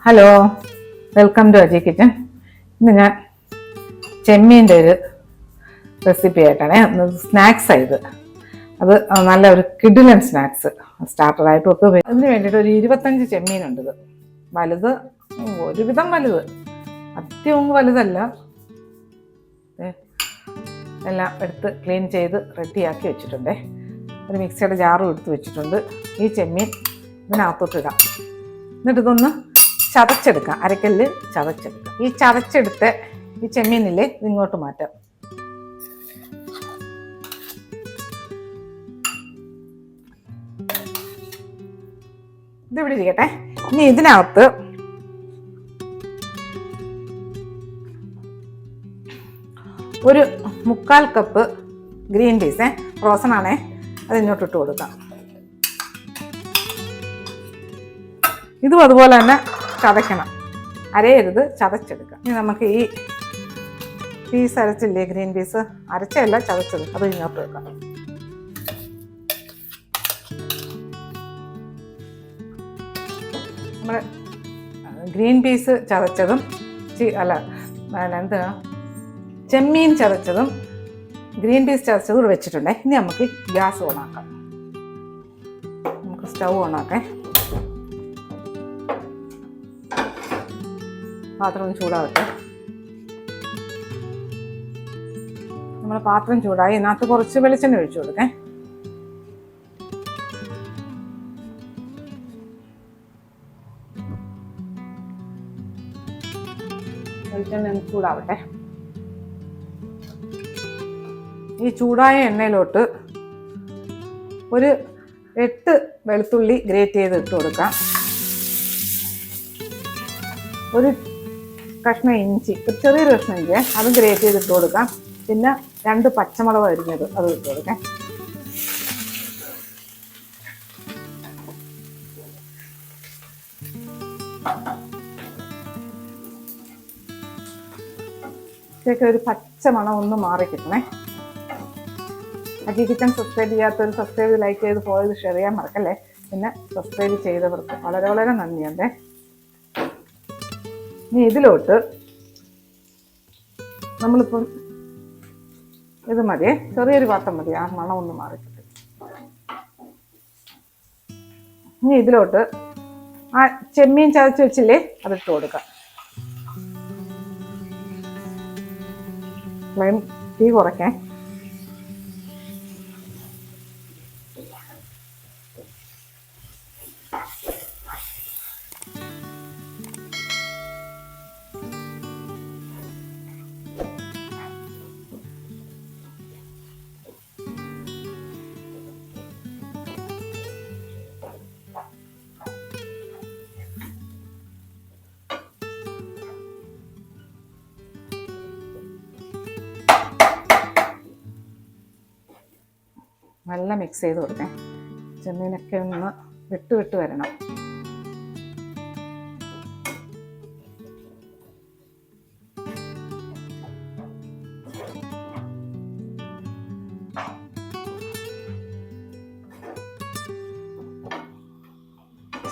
Hello, welcome to Ajay kitchen. ഇന്ന് ഞാൻ ചെമ്മീൻ്റെ ഒരു റെസിപ്പി ആയിട്ടാണ് സ്നാക്സ് ആയത്. അത് നല്ല ഒരു കിഡിലൻ സ്നാക്സ് സ്റ്റാർട്ടറായിട്ടും ഒക്കെ. അതിന് വേണ്ടിയിട്ട് ഒരു 25 ചെമ്മീനുണ്ട്. ഇത് വലുത്, ഒരുവിധം വലുത്, അത്യം വലുതല്ല. എല്ലാം എടുത്ത് ക്ലീൻ ചെയ്ത് റെഡിയാക്കി വെച്ചിട്ടുണ്ടേ. ഒരു മിക്സിയുടെ ജാറും എടുത്ത് വെച്ചിട്ടുണ്ട്. ഈ ചെമ്മീൻ ഇതിനകത്തോട്ട് ഇടാം. എന്നിട്ട് ഇതൊന്ന് ചതച്ചെടുക്കാം. അരക്കല്ല് ചതച്ചെടുക്കാം. ഈ ചതച്ചെടുത്ത് ഈ ചെമ്മീനില്ലേ ഇങ്ങോട്ട് മാറ്റാം. ഇതിവിടെ ഇരിക്കട്ടെ. ഇനി ഇതിനകത്ത് ഒരു 1/4 കപ്പ് ഗ്രീൻ പീസ് ഫ്രോസൺ ആണേ, അത് ഇങ്ങോട്ട് ഇട്ട് കൊടുക്കാം. ഇതും അതുപോലെ തന്നെ ചതയ്ക്കണം, അരയരുത്, ചതച്ചെടുക്കാം. ഇനി നമുക്ക് ഈ പീസ് അരച്ചില്ലേ, ഗ്രീൻ പീസ് അരച്ചല്ല ചതച്ചത്, അത് ഇങ്ങോട്ട് വെക്കാം. നമ്മൾ ഗ്രീൻ പീസ് ചതച്ചതും എന്താ ചെമ്മീൻ ചതച്ചതും ഗ്രീൻ പീസ് ചതച്ചതും ഇവിടെ വെച്ചിട്ടുണ്ടേ. ഇനി നമുക്ക് ഗ്യാസ് ഓണാക്കാം. നമുക്ക് സ്റ്റൗ ഓണാക്കാം. പാത്രം ചൂടാവട്ടെ. നമ്മൾ പാത്രം ചൂടായി, ഇതിനകത്ത് കുറച്ച് വെളിച്ചെണ്ണ ഒഴിച്ചു കൊടുക്കേ. വെളിച്ചെണ്ണ ചൂടാവട്ടെ. ഈ ചൂടായ എണ്ണയിലോട്ട് ഒരു 8 വെളുത്തുള്ളി ഗ്രേറ്റ് ചെയ്ത് ഇട്ട് കൊടുക്കാം. ഒരു കഷ്ണം ഇഞ്ചി, ഒരു ചെറിയൊരു കഷ്ണം ഇഞ്ചി അതും ഗ്രേറ്റ് ചെയ്ത് ഇട്ട് കൊടുക്കാം. പിന്നെ 2 പച്ചമുളക് അരിഞ്ഞത് അത് ഇട്ട് കൊടുക്കാം. ഇതൊക്കെ ഒരു പച്ച മണം ഒന്ന് മാറി കിട്ടണേ. അജയ് കിച്ചൻ സബ്സ്ക്രൈബ് ചെയ്യാത്തവർ സബ്സ്ക്രൈബ്, ലൈക്ക് ചെയ്ത് പോയത് ഷെയർ ചെയ്യാൻ മറക്കല്ലേ. പിന്നെ സബ്സ്ക്രൈബ് ചെയ്തവർക്ക് വളരെ വളരെ നന്ദിയുണ്ടേ. ഇനി ഇതിലോട്ട് നമ്മളിപ്പം ഇത് മതിയേ, ചെറിയൊരു പാത്രം മതി, ആ മണം ഒന്ന് മാറി കിട്ടും. ഇനി ഇതിലോട്ട് ആ ചെമ്മീൻ ചതച്ച് വെച്ചില്ലേ, അതിട്ട് കൊടുക്കാം. ഫ്ലെയിം തീ കുറയ്ക്കാൻ. നല്ല മിക്സ് ചെയ്ത് കൊടുക്കാം. ചെമ്മീനൊക്കെ ഒന്ന് വിട്ട് വരണം.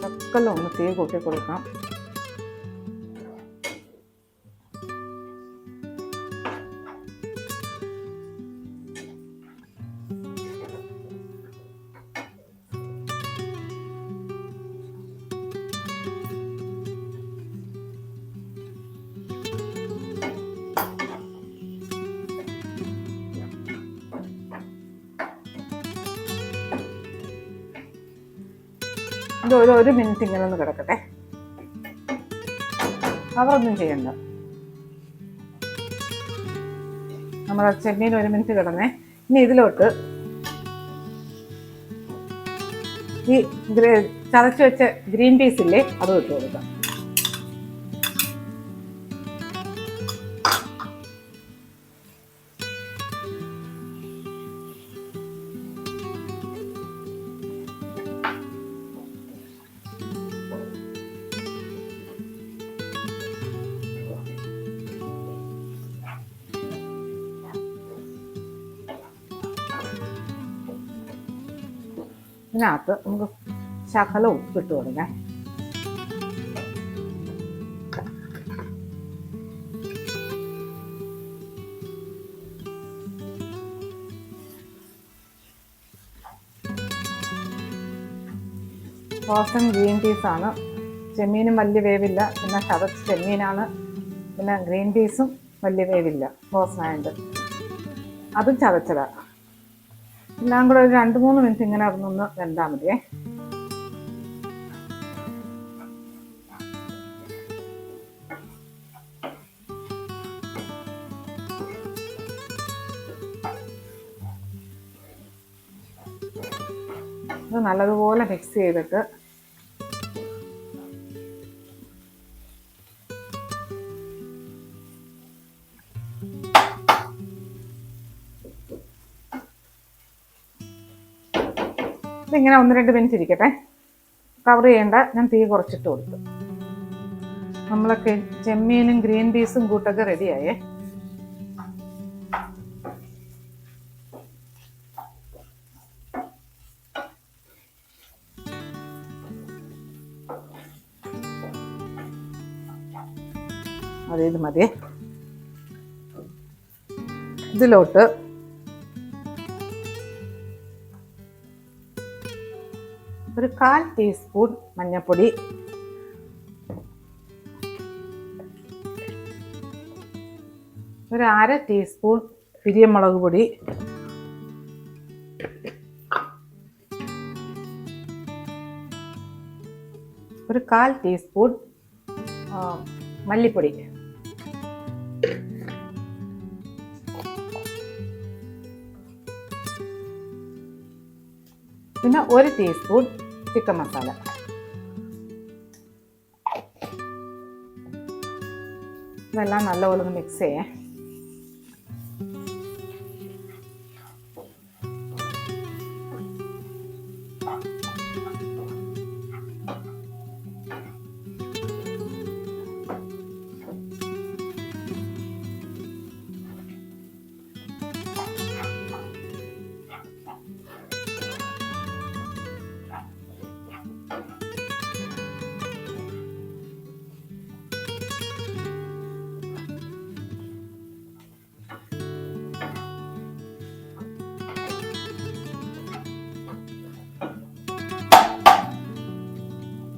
ശക്കലം ഒന്ന് തീ കൂട്ടി കൊടുക്കാം. ഇത് ഒരു മിനിറ്റ് ഇങ്ങനെ ഒന്ന് കിടക്കട്ടെ. അവറൊന്നും ചെയ്യണ്ട. നമ്മുടെ ചെമ്മീൻ 1 മിനിറ്റ് കിടന്നേ. ഇനി ഇതിലോട്ട് ഈ ചതച്ച് വെച്ച ഗ്രീൻ പീസ് ഇല്ലേ, അതും ഇട്ട് കൊടുക്കാം. ഇതിനകത്ത് നമുക്ക് ശകലം ഉപ്പിട്ട് കൊടുക്കാം. ഫ്രോസൺ ഗ്രീൻ പീസാണ്. ചെമ്മീനും വലിയ വേവില്ല, പിന്നെ ചതച്ച ചെമ്മീനാണ്, പിന്നെ ഗ്രീൻ പീസും വലിയ വേവില്ല, ഫ്രോസൺ അതും ചതച്ചതാണ്. എല്ലാം കൂടെ ഒരു 2-3 മിനിറ്റ് ഇങ്ങനെ ഒന്ന് വെന്താൽ മതിയേ. ഇത് നല്ലതുപോലെ മിക്സ് ചെയ്തിട്ട് ഇതിങ്ങനെ 1-2 മിനിറ്റ് ഇരിക്കട്ടെ. കവർ ചെയ്യേണ്ട, ഞാൻ തീ കുറച്ചിട്ട് കൊടുത്തു. നമ്മളൊക്കെ ചെമ്മീനും ഗ്രീൻ പീസും കൂട്ടൊക്കെ റെഡിയായേ. ഇത് മതി. ഇതിലോട്ട് ഒരു 1/4 ടീസ്പൂൺ മഞ്ഞൾപ്പൊടി, ഒരു 1/2 ടീസ്പൂൺ കുരുമുളക് പൊടി, ഒരു 1/4 ടീസ്പൂൺ മല്ലിപ്പൊടി, പിന്നെ 1 ടീസ്പൂൺ ചിക്കൻ മസാല. ഇതെല്ലാം നല്ലപോലെ ഒന്ന് മിക്സ് ചെയ്യേ.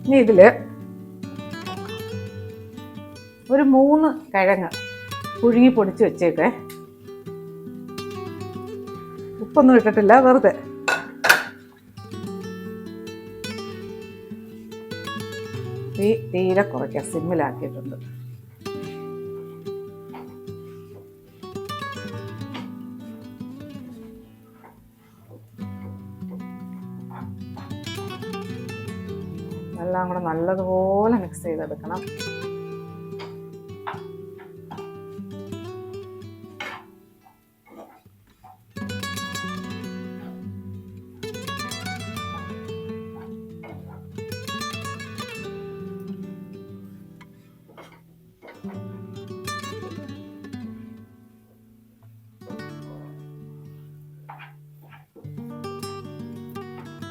ഇനി ഇതിൽ ഒരു 3 കിഴങ്ങ് പുഴുങ്ങി പൊടിച്ച് വെച്ചേക്കേ. ഉപ്പൊന്നും ഇട്ടിട്ടില്ല, വെറുതെ. തീരെ കുറയ്ക്കാം, സിമ്മിലാക്കിയിട്ടുണ്ട്. എല്ലാം കൂടെ നല്ലതുപോലെ മിക്സ് ചെയ്തെടുക്കണം.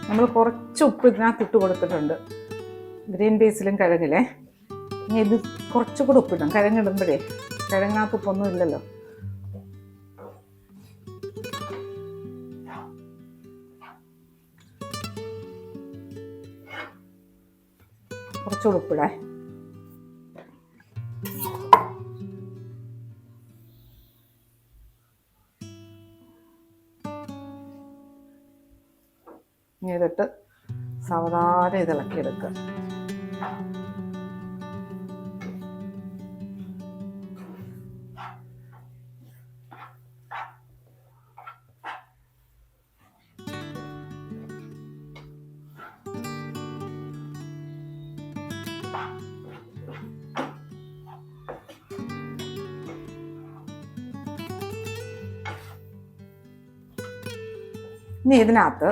നമ്മൾ കുറച്ച് ഉപ്പ് ഇതിനകത്ത് ഇട്ട് കൊടുത്തിട്ടുണ്ട്, ഗ്രീൻ പീസിലും കിഴങ്ങിലെ. ഇനി ഇത് കുറച്ചുകൂടെ ഉപ്പിടും, കിഴങ്ങിടുമ്പോഴേ. കിഴങ്ങിനകത്ത് ഉപ്പൊന്നും ഇല്ലല്ലോ. കുറച്ചുകൂടെ ഉപ്പിടേ. ഇനി ഇതിട്ട് സാവധാനം ഇത് ഇളക്കിയെടുക്കുക. ഇനി ഇതിനകത്ത്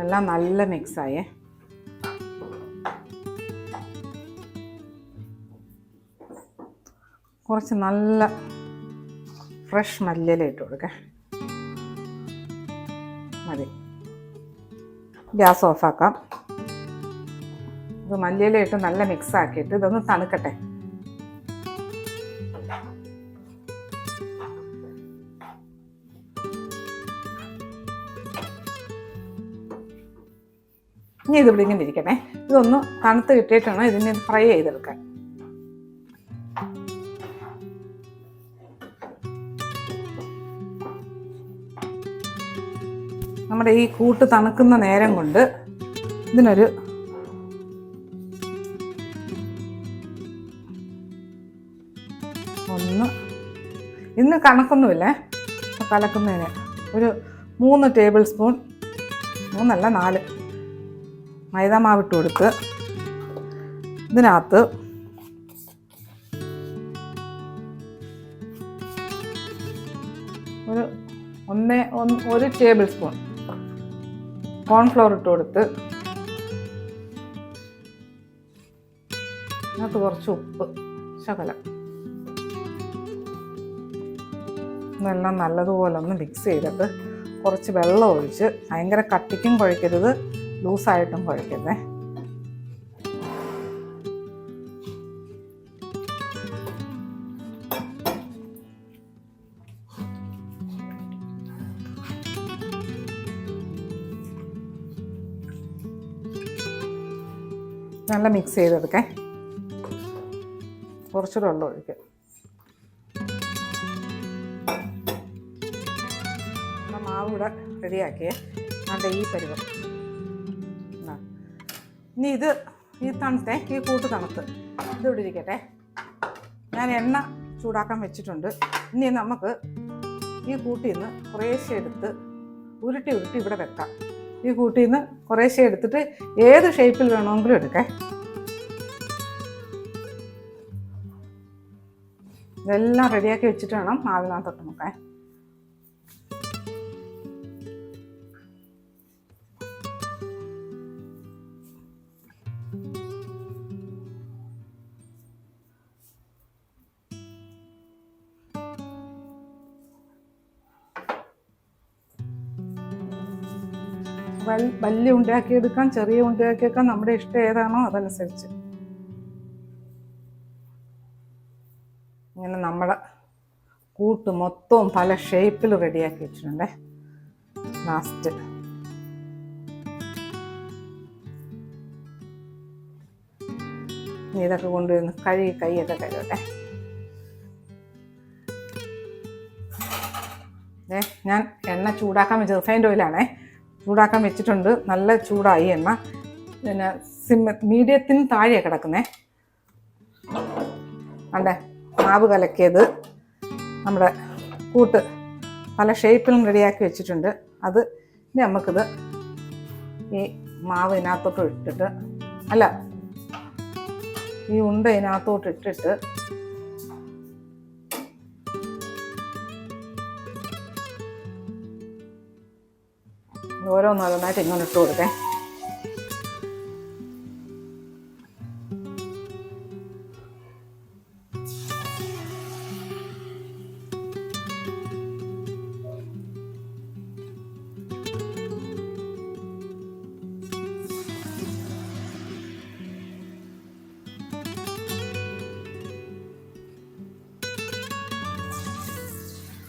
എല്ലാം നല്ല മിക്സായേ. കുറച്ച് നല്ല ഫ്രഷ് മല്ലിയില ഇട്ട് കൊടുക്കേ. മതി. ഗ്യാസ് ഓഫാക്കാം. ഇത് മല്ലിയില ഇട്ട് നല്ല മിക്സ് ആക്കിയിട്ട് ഇതൊന്ന് തണുക്കട്ടെ. ഇനി ഇതിവിടെ ഇങ്ങനെ ഇരിക്കണേ. ഇതൊന്ന് തണുത്ത് കിട്ടിയിട്ടാണ് ഇതിനെ ഫ്രൈ ചെയ്തെടുക്കാൻ. നമ്മുടെ ഈ കൂട്ട് തണുക്കുന്ന നേരം കൊണ്ട് ഇതിനൊരു ഇന്ന് കണക്കൊന്നുമില്ലേ കലക്കുന്നതിന് ഒരു 3 ടേബിൾ സ്പൂൺ, 3 അല്ല 4 മൈദാമാവിട്ട് കൊടുത്ത് ഇതിനകത്ത് ഒരു ടേബിൾ സ്പൂൺ കോൺഫ്ലവർ ഇട്ട് കൊടുത്ത് അതിനകത്ത് കുറച്ച് ഉപ്പ് ശകലം, ഇതെല്ലാം നല്ലതുപോലെ ഒന്ന് മിക്സ് ചെയ്തിട്ട് കുറച്ച് വെള്ളം ഒഴിച്ച്, ഭയങ്കര കട്ടിക്കും കുഴക്കരുത് ലൂസായിട്ടും കുഴക്കരുതേ. നല്ല മിക്സ് ചെയ്തെടുക്കാൻ കുറച്ചുകൂടെ വെള്ളം ഒഴിക്കുക. മാവ് ഇവിടെ റെഡിയാക്കിയേ. അതിൻ്റെ ഈ പരുവം. ഇനി ഈ തണുത്തേ, ഈ കൂട്ട് തണുത്ത് ഇതിവിടെ ഇരിക്കട്ടെ. ഞാൻ എണ്ണ ചൂടാക്കാൻ വെച്ചിട്ടുണ്ട്. ഇനി നമുക്ക് ഈ കൂട്ടിൽ നിന്ന് കുറേശ്ശെ എടുത്ത് ഉരുട്ടി ഇവിടെ വെക്കാം. ഈ കൂട്ടിൽ നിന്ന് കുറേശ്ശെ എടുത്തിട്ട് ഏത് ഷേപ്പിൽ വേണമെങ്കിലും എടുക്കാം. ഇതെല്ലാം റെഡിയാക്കി വെച്ചിട്ട് വേണം മാവിനകത്തോട്ട് നോക്കാൻ. വലിയ ഉണ്ടാക്കിയെടുക്കാം, ചെറിയ ഉണ്ടാക്കിയെടുക്കാം, നമ്മുടെ ഇഷ്ടം ഏതാണോ അതനുസരിച്ച്. ഇങ്ങനെ നമ്മുടെ കൂട്ട് മൊത്തവും പല ഷേപ്പിൽ റെഡിയാക്കി വെച്ചിട്ടുണ്ടേ. ലാസ്റ്റ് ഇതൊക്കെ കൊണ്ടുവന്ന് കൈയൊക്കെ കഴുകട്ടെ. ഞാൻ എണ്ണ ചൂടാക്കാൻ വെച്ചത് റിഫൈൻഡ് ഓയിലാണേ. ചൂടാക്കാൻ വെച്ചിട്ടുണ്ട്. നല്ല ചൂടായി എണ്ണ. പിന്നെ മീഡിയത്തിന് താഴെയാണ് കിടക്കുന്നേ. അണ്ടേ മാവ് കലക്കിയത് നമ്മുടെ കൂട്ട് പല ഷേപ്പിലും റെഡിയാക്കി വെച്ചിട്ടുണ്ട്. അത് ഇനി നമുക്കിത് ഈ മാവ് ഇതിനകത്തോട്ട് ഇട്ടിട്ട്, അല്ല ഈ ഉണ്ട ഇതിനകത്തോട്ട് ഇട്ടിട്ട് ഓരോന്നോരോന്നായിട്ട് ഇങ്ങനെ ഇട്ട് കൊടുക്കേ.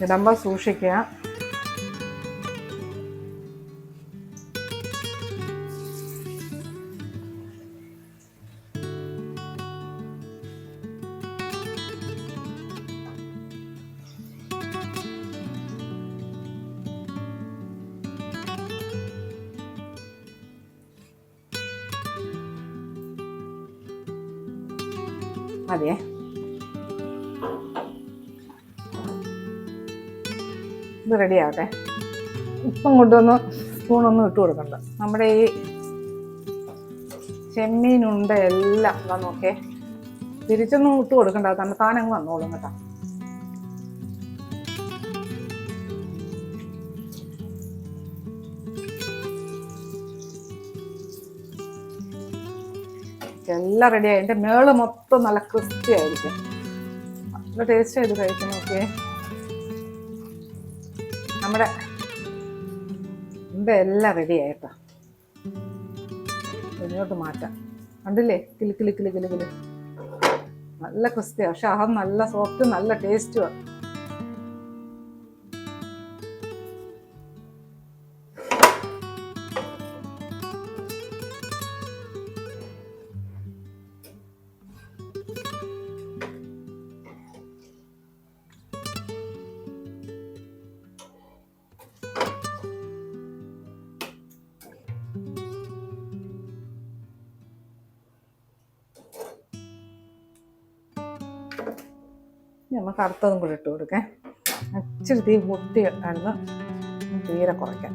ഇടുമ്പോൾ സൂക്ഷിക്കുക. മതിയേ. ഇത് റെഡി ആവട്ടെ. ഉപ്പും കൊണ്ടൊന്ന് സ്പൂണൊന്നും ഇട്ട് കൊടുക്കണ്ട. നമ്മുടെ ഈ ചെമ്മീനുണ്ട എല്ലാം എന്താ നോക്കേ, തിരിച്ചൊന്നും ഇട്ട് കൊടുക്കണ്ട, തന്നെ താനങ്ങ് വന്നോളും കേട്ടോ. എല്ലാം റെഡിയായി. എൻ്റെ മേള് മൊത്തം നല്ല ക്രിസ്പി ആയിരിക്കും. നല്ല ടേസ്റ്റ് ആയിട്ട് കഴിക്കും. നോക്കിയേ, നമ്മുടെ എല്ലാം റെഡി ആയിട്ടോ. ഇങ്ങോട്ട് മാറ്റാം. കണ്ടില്ലേ, കിലി കിലി കിലി കിലി കിലി നല്ല ക്രിസ്പിയാണ്. പക്ഷെ അത് നല്ല സോഫ്റ്റ്, നല്ല ടേസ്റ്റുമാണ്. നമുക്ക് അടുത്തതും കൂടി ഇട്ട് കൊടുക്കാം. ഇച്ചിരി തീ പൊട്ടി ആയിരുന്നു, തീരെ കുറയ്ക്കാം.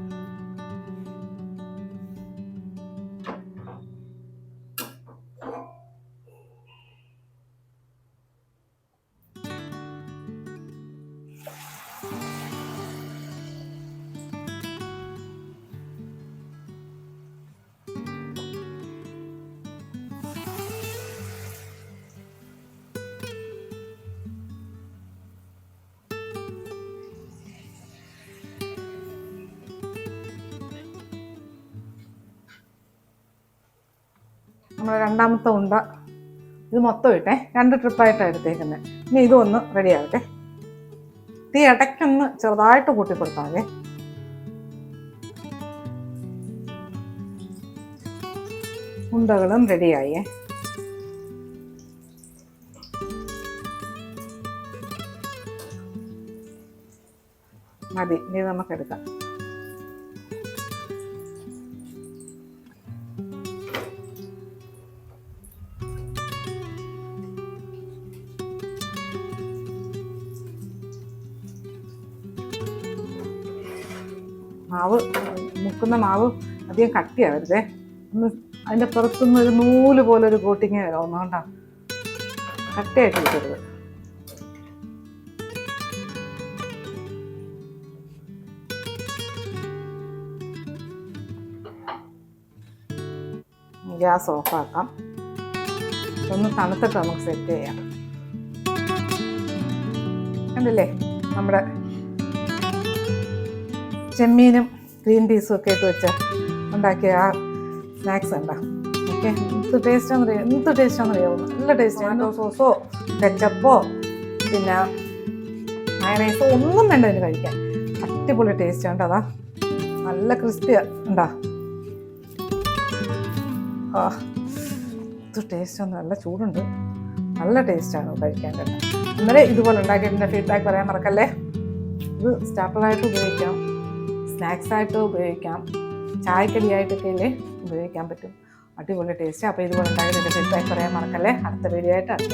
നമ്മൾ രണ്ടാമത്തെ ഉണ്ട ഇത് മൊത്തം ഇട്ടേ, 2 ട്രിപ്പായിട്ടാണ് എടുത്തേക്കുന്നത്. ഇനി ഇതും ഒന്ന് റെഡി ആവട്ടെ. തീ ഇടയ്ക്കൊന്ന് ചെറുതായിട്ട് കൂട്ടിക്കൊടുത്താൽ മതി. ഉണ്ടകളും റെഡിയായേ. മതി, ഇനി നമുക്കെടുക്കാം. മാവ് മുക്കുന്ന മാവ് അധികം കട്ടിയാവരുതേ, ഒന്ന് അതിൻ്റെ പുറത്തുനിന്ന് ഒരു നൂല് പോലെ ഒരു കോട്ടിങ് വരാം. ഒന്നുകൊണ്ടാ കട്ടിയായിട്ട് ഇരിക്കരുത്. ഗ്യാസ് ഓഫാക്കാം. ഒന്ന് തണുത്തിട്ട് നമുക്ക് സെറ്റ് ചെയ്യാം. കണ്ടില്ലേ നമ്മുടെ ചെമ്മീനും ഗ്രീൻ പീസും ഒക്കെ ഇട്ട് വെച്ച് ഉണ്ടാക്കിയ ആ സ്നാക്സ് ഉണ്ടാ. ഓക്കെ, എന്ത് ടേസ്റ്റാണെന്നറിയാമോ? നല്ല ടേസ്റ്റ്. ടൊമാറ്റോ സോസോ കെച്ചപ്പോ പിന്നെ മയണൈസോ ഒന്നും വേണ്ട ഇതിന് കഴിക്കാൻ. അടിപൊളി ടേസ്റ്റ് ഉണ്ട്. അതാ നല്ല ക്രിസ്പി ഉണ്ടാ. ആ ഇത് ടേസ്റ്റ് ഒന്ന് നല്ല ചൂടുണ്ട്, നല്ല ടേസ്റ്റാണ് കഴിക്കാൻ കേട്ടോ. ഇന്നലെ ഇതുപോലെ ഉണ്ടാക്കിയതിൻ്റെ ഫീഡ്ബാക്ക് പറയാൻ മറക്കല്ലേ. ഇത് സ്റ്റാർട്ടറായിട്ട് ഉപയോഗിക്കാം, സ്നാക്സായിട്ട് ഉപയോഗിക്കാം, ചായക്കടിയായിട്ടൊക്കെ അല്ലേ ഉപയോഗിക്കാൻ പറ്റും. അടിപൊളി ടേസ്റ്റ്. അപ്പോൾ ഇതുപോലെ ഉണ്ടാക്കിയതിൻ്റെ ഫീഡ്ബാക്ക് പറയാൻ മറക്കല്ലേ. അടുത്ത വീഡിയോ ആയിട്ട് അടുത്ത